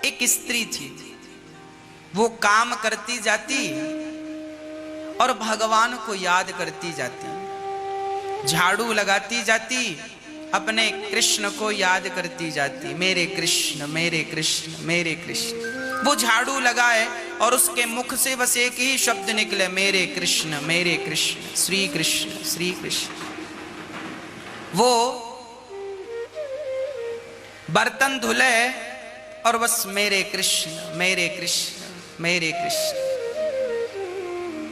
एक स्त्री थी, वो काम करती जाती और भगवान को याद करती जाती, झाड़ू लगाती जाती, अपने कृष्ण को याद करती जाती, मेरे कृष्ण मेरे कृष्ण मेरे कृष्ण। वो झाड़ू लगाए और उसके मुख से बस एक ही शब्द निकले, मेरे कृष्ण श्री कृष्ण श्री कृष्ण। वो बर्तन धुले और बस मेरे कृष्ण मेरे कृष्ण मेरे कृष्ण।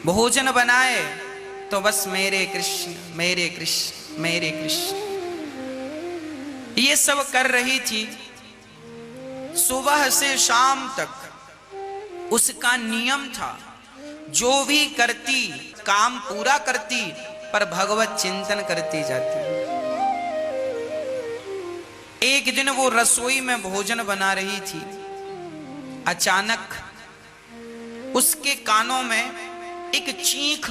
भोजन बनाए तो बस मेरे कृष्ण मेरे कृष्ण मेरे कृष्ण। ये सब कर रही थी सुबह से शाम तक। उसका नियम था, जो भी करती काम पूरा करती पर भगवत चिंतन करती जाती। एक दिन वो रसोई में भोजन बना रही थी, अचानक उसके कानों में एक चीख,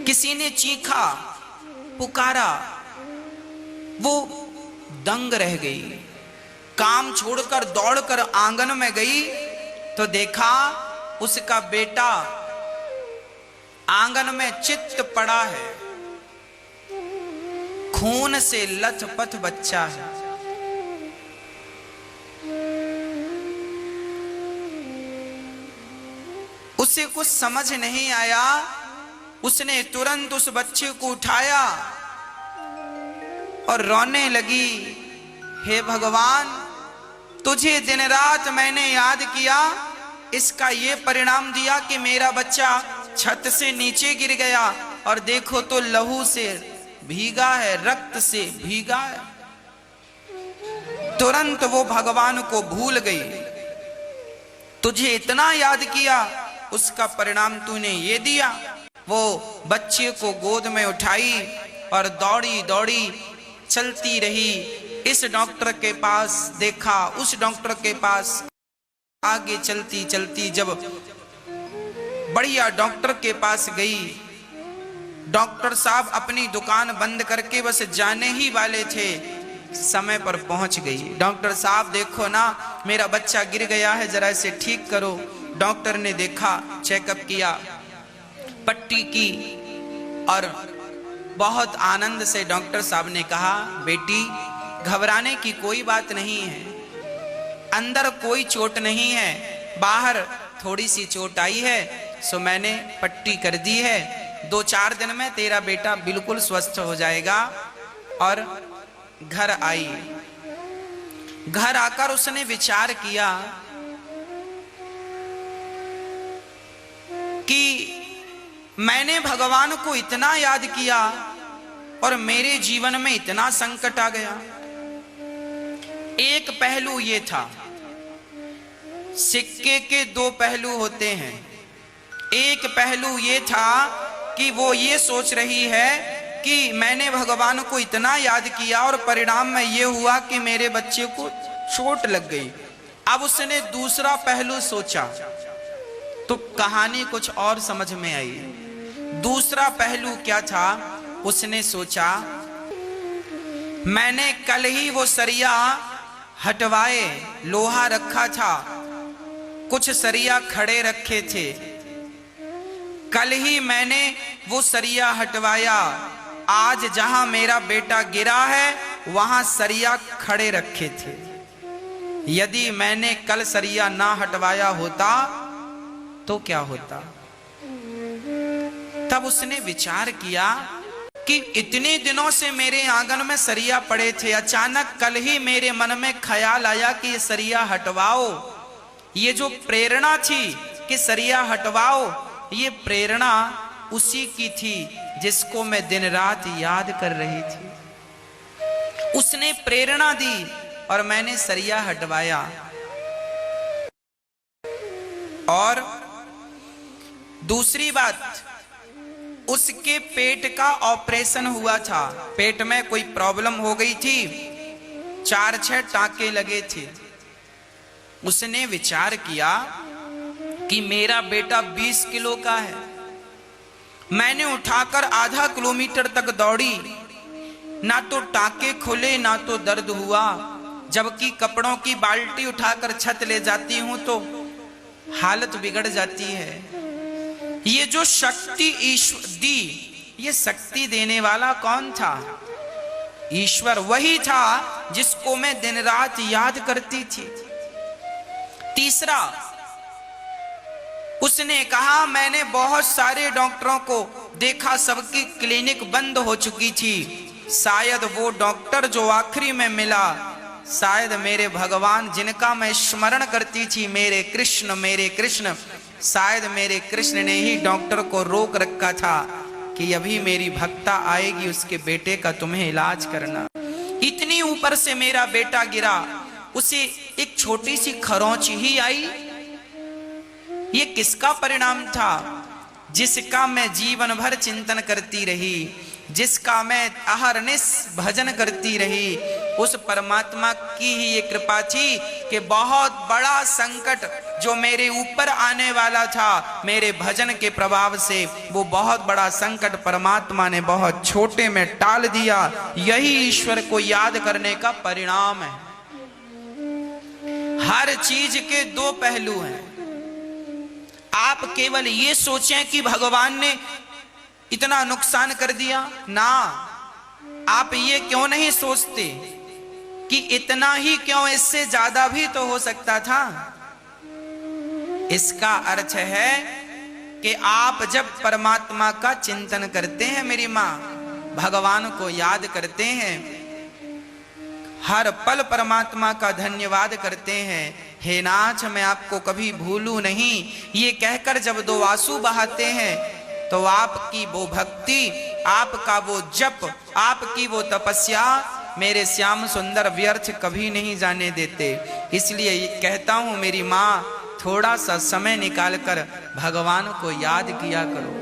किसी ने चीखा, पुकारा। वो दंग रह गई, काम छोड़कर दौड़कर आंगन में गई तो देखा उसका बेटा आंगन में चित्त पड़ा है, खून से लथपथ बच्चा है। उसे कुछ समझ नहीं आया, उसने तुरंत उस बच्चे को उठाया और रोने लगी, हे भगवान, तुझे दिन रात मैंने याद किया, इसका ये परिणाम दिया कि मेरा बच्चा छत से नीचे गिर गया और देखो तो लहू से भीगा है, रक्त से भीगा है। तुरंत वो भगवान को भूल गई। तुझे इतना याद किया, उसका परिणाम तूने ये दिया। वो बच्चे को गोद में उठाई और दौड़ी दौड़ी चलती रही। इस डॉक्टर के पास देखा, उस डॉक्टर के पास, आगे चलती चलती जब बढ़िया डॉक्टर के पास गई, डॉक्टर साहब अपनी दुकान बंद करके बस जाने ही वाले थे, समय पर पहुंच गई। डॉक्टर साहब देखो ना, मेरा बच्चा गिर गया है, जरा इसे ठीक करो। डॉक्टर ने देखा, चेकअप किया, पट्टी की और बहुत आनंद से डॉक्टर साहब ने कहा, बेटी घबराने की कोई बात नहीं है, अंदर कोई चोट नहीं है, बाहर थोड़ी सी चोट आई है, सो मैंने पट्टी कर दी है, 2-4 दिन में तेरा बेटा बिल्कुल स्वस्थ हो जाएगा। और घर आई। घर आकर उसने विचार किया कि मैंने भगवान को इतना याद किया और मेरे जीवन में इतना संकट आ गया। एक पहलू ये था, सिक्के के 2 पहलू होते हैं। एक पहलू ये था कि वो ये सोच रही है कि मैंने भगवान को इतना याद किया और परिणाम में ये हुआ कि मेरे बच्चे को चोट लग गई। अब उसने दूसरा पहलू सोचा तो कहानी कुछ और समझ में आई। दूसरा पहलू क्या था? उसने सोचा, मैंने कल ही वो सरिया हटवाए, लोहा रखा था, कुछ सरिया खड़े रखे थे, कल ही मैंने वो सरिया हटवाया, आज जहां मेरा बेटा गिरा है वहां सरिया खड़े रखे थे। यदि मैंने कल सरिया ना हटवाया होता तो क्या होता? तब उसने विचार किया कि इतने दिनों से मेरे आंगन में सरिया पड़े थे, अचानक कल ही मेरे मन में ख्याल आया कि ये सरिया हटवाओ। ये जो प्रेरणा थी कि सरिया हटवाओ, ये प्रेरणा उसी की थी जिसको मैं दिन रात याद कर रही थी। उसने प्रेरणा दी और मैंने सरिया हटवाया। और दूसरी बात, उसके पेट का ऑपरेशन हुआ था, पेट में कोई प्रॉब्लम हो गई थी, 4-6 टांके लगे थे। उसने विचार किया कि मेरा बेटा 20 किलो का है, मैंने उठाकर आधा किलोमीटर तक दौड़ी, ना तो टांके खुले ना तो दर्द हुआ, जबकि कपड़ों की बाल्टी उठाकर छत ले जाती हूं तो हालत बिगड़ जाती है। ये जो शक्ति ईश्वर दी, ये शक्ति देने वाला कौन था? ईश्वर वही था जिसको मैं दिन रात याद करती थी। तीसरा, उसने कहा मैंने बहुत सारे डॉक्टरों को देखा, सबकी क्लिनिक बंद हो चुकी थी, शायद वो डॉक्टर जो आखिरी में मिला, शायद मेरे भगवान जिनका मैं स्मरण करती थी, मेरे कृष्ण, शायद मेरे कृष्ण ने ही डॉक्टर को रोक रखा था कि अभी मेरी भक्ता आएगी, उसके बेटे का तुम्हें इलाज करना। इतनी ऊपर से मेरा बेटा गिरा, उसे एक छोटी सी खरोंच ही आई। ये किसका परिणाम था? जिसका मैं जीवन भर चिंतन करती रही, जिसका मैं अहरनिश भजन करती रही, उस परमात्मा की ही ये कृपा थी कि बहुत बड़ा संकट जो मेरे ऊपर आने वाला था, मेरे भजन के प्रभाव से वो बहुत बड़ा संकट परमात्मा ने बहुत छोटे में टाल दिया। यही ईश्वर को याद करने का परिणाम है। हर चीज के दो पहलू हैं। आप केवल ये सोचें कि भगवान ने इतना नुकसान कर दिया ना, आप ये क्यों नहीं सोचते कि इतना ही क्यों, इससे ज्यादा भी तो हो सकता था। इसका अर्थ है कि आप जब परमात्मा का चिंतन करते हैं, मेरी मां, भगवान को याद करते हैं, हर पल परमात्मा का धन्यवाद करते हैं, हे नाथ मैं आपको कभी भूलूं नहीं, ये कहकर जब दो आंसू बहाते हैं तो आपकी वो भक्ति, आपका वो जप, आपकी वो तपस्या मेरे श्याम सुंदर व्यर्थ कभी नहीं जाने देते। इसलिए कहता हूं मेरी मां, थोड़ा सा समय निकालकर भगवान को याद किया करो।